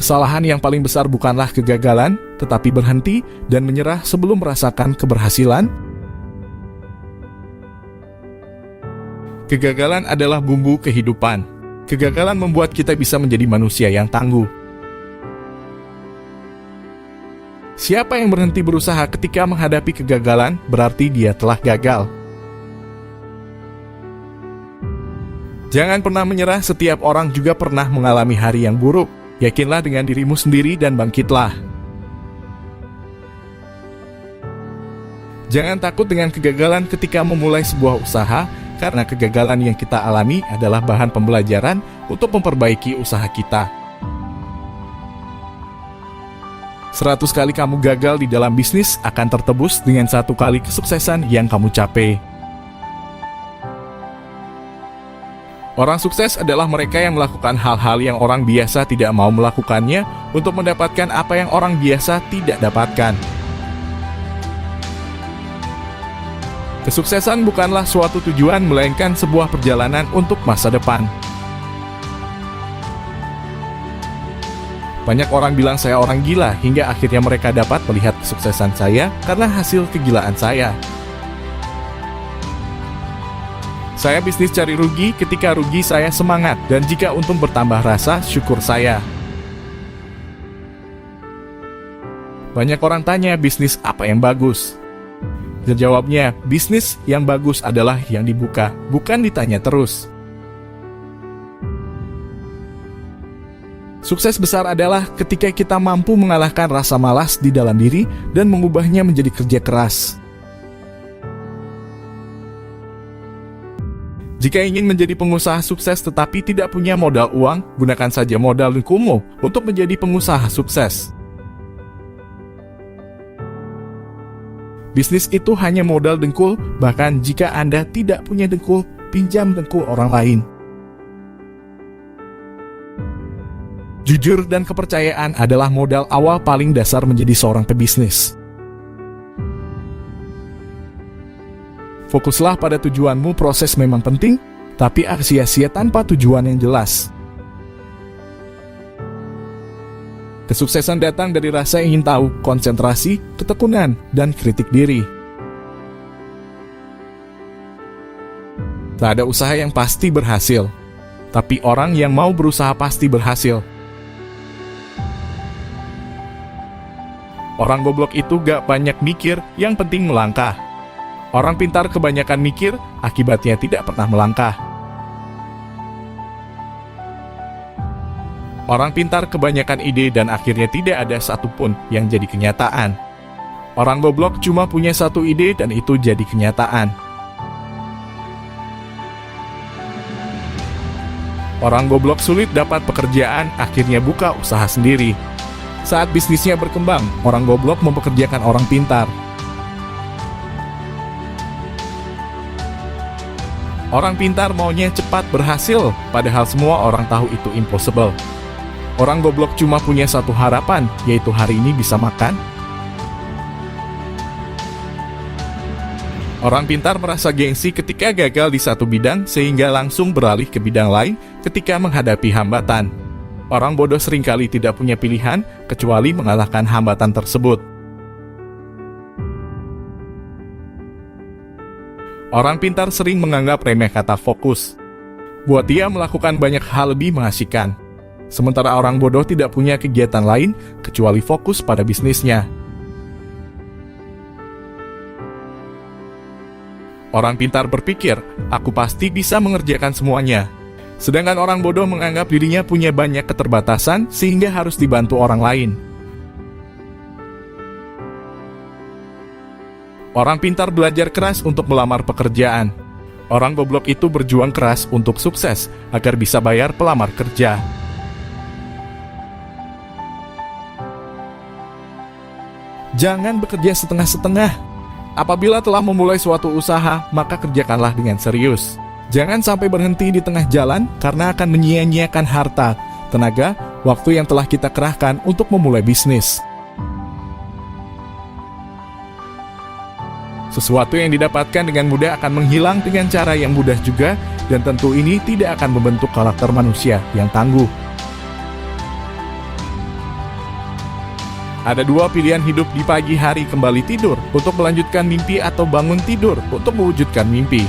Kesalahan yang paling besar bukanlah kegagalan, tetapi berhenti dan menyerah sebelum merasakan keberhasilan. Kegagalan adalah bumbu kehidupan. Kegagalan membuat kita bisa menjadi manusia yang tangguh. Siapa yang berhenti berusaha ketika menghadapi kegagalan, berarti dia telah gagal. Jangan pernah menyerah, setiap orang juga pernah mengalami hari yang buruk. Yakinlah dengan dirimu sendiri dan bangkitlah. Jangan takut dengan kegagalan ketika memulai sebuah usaha, karena kegagalan yang kita alami adalah bahan pembelajaran untuk memperbaiki usaha kita. 100 kali kamu gagal di dalam bisnis akan tertebus dengan 1 kali kesuksesan yang kamu capai. Orang sukses adalah mereka yang melakukan hal-hal yang orang biasa tidak mau melakukannya untuk mendapatkan apa yang orang biasa tidak dapatkan. Kesuksesan bukanlah suatu tujuan, melainkan sebuah perjalanan untuk masa depan. Banyak orang bilang saya orang gila, hingga akhirnya mereka dapat melihat kesuksesan saya karena hasil kegilaan saya. Saya bisnis cari rugi, ketika rugi saya semangat, dan jika untung bertambah rasa syukur saya. Banyak orang tanya bisnis apa yang bagus. Dan jawabnya, bisnis yang bagus adalah yang dibuka, bukan ditanya terus. Sukses besar adalah ketika kita mampu mengalahkan rasa malas di dalam diri dan mengubahnya menjadi kerja keras. Jika ingin menjadi pengusaha sukses tetapi tidak punya modal uang, gunakan saja modal dengkulmu untuk menjadi pengusaha sukses. Bisnis itu hanya modal dengkul, bahkan jika Anda tidak punya dengkul, pinjam dengkul orang lain. Jujur dan kepercayaan adalah modal awal paling dasar menjadi seorang pebisnis. Fokuslah pada tujuanmu, proses memang penting, tapi sia-sia tanpa tujuan yang jelas. Kesuksesan datang dari rasa ingin tahu, konsentrasi, ketekunan, dan kritik diri. Tak ada usaha yang pasti berhasil, tapi orang yang mau berusaha pasti berhasil. Orang goblok itu gak banyak mikir, yang penting melangkah. Orang pintar kebanyakan mikir, akibatnya tidak pernah melangkah. Orang pintar kebanyakan ide dan akhirnya tidak ada satupun yang jadi kenyataan. Orang goblok cuma punya satu ide dan itu jadi kenyataan. Orang goblok sulit dapat pekerjaan, akhirnya buka usaha sendiri. Saat bisnisnya berkembang, orang goblok mempekerjakan orang pintar. Orang pintar maunya cepat berhasil, padahal semua orang tahu itu impossible. Orang goblok cuma punya satu harapan, yaitu hari ini bisa makan. Orang pintar merasa gengsi ketika gagal di satu bidang, sehingga langsung beralih ke bidang lain ketika menghadapi hambatan. Orang bodoh seringkali tidak punya pilihan, kecuali mengalahkan hambatan tersebut. Orang pintar sering menganggap remeh kata fokus. Buat dia melakukan banyak hal lebih mengasihkan. Sementara orang bodoh tidak punya kegiatan lain, kecuali fokus pada bisnisnya. Orang pintar berpikir, aku pasti bisa mengerjakan semuanya. Sedangkan orang bodoh menganggap dirinya punya banyak keterbatasan, sehingga harus dibantu orang lain. Orang pintar belajar keras untuk melamar pekerjaan. Orang goblok itu berjuang keras untuk sukses, agar bisa bayar pelamar kerja. Jangan bekerja setengah-setengah. Apabila telah memulai suatu usaha, maka kerjakanlah dengan serius. Jangan sampai berhenti di tengah jalan karena akan menyia-nyiakan harta, tenaga, waktu yang telah kita kerahkan untuk memulai bisnis. Sesuatu yang didapatkan dengan mudah akan menghilang dengan cara yang mudah juga, dan tentu ini tidak akan membentuk karakter manusia yang tangguh. Ada dua pilihan hidup di pagi hari: kembali tidur untuk melanjutkan mimpi atau bangun tidur untuk mewujudkan mimpi.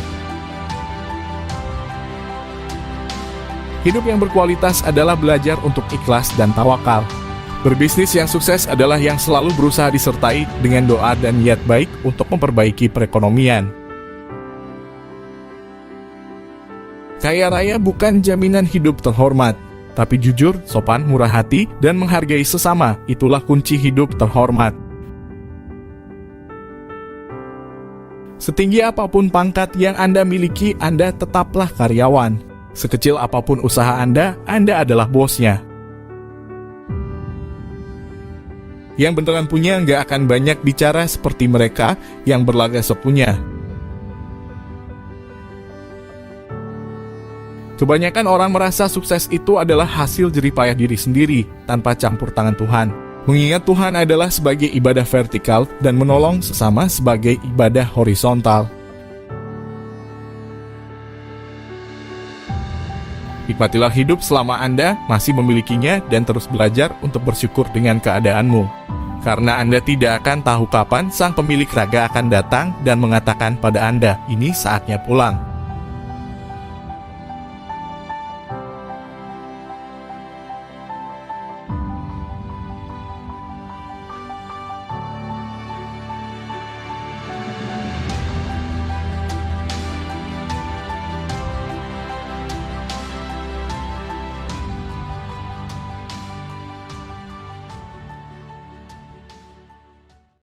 Hidup yang berkualitas adalah belajar untuk ikhlas dan tawakal. Berbisnis yang sukses adalah yang selalu berusaha disertai dengan doa dan niat baik untuk memperbaiki perekonomian. Kaya raya bukan jaminan hidup terhormat, tapi jujur, sopan, murah hati, dan menghargai sesama, itulah kunci hidup terhormat. Setinggi apapun pangkat yang Anda miliki, Anda tetaplah karyawan. Sekecil apapun usaha Anda adalah bosnya. Yang beneran punya nggak akan banyak bicara seperti mereka yang berlagak sok punya. Kebanyakan orang merasa sukses itu adalah hasil jeripayah diri sendiri, tanpa campur tangan Tuhan. Mengingat Tuhan adalah sebagai ibadah vertikal dan menolong sesama sebagai ibadah horizontal. Nikmatilah hidup selama Anda masih memilikinya dan terus belajar untuk bersyukur dengan keadaanmu. Karena Anda tidak akan tahu kapan sang pemilik raga akan datang dan mengatakan pada Anda, ini saatnya pulang.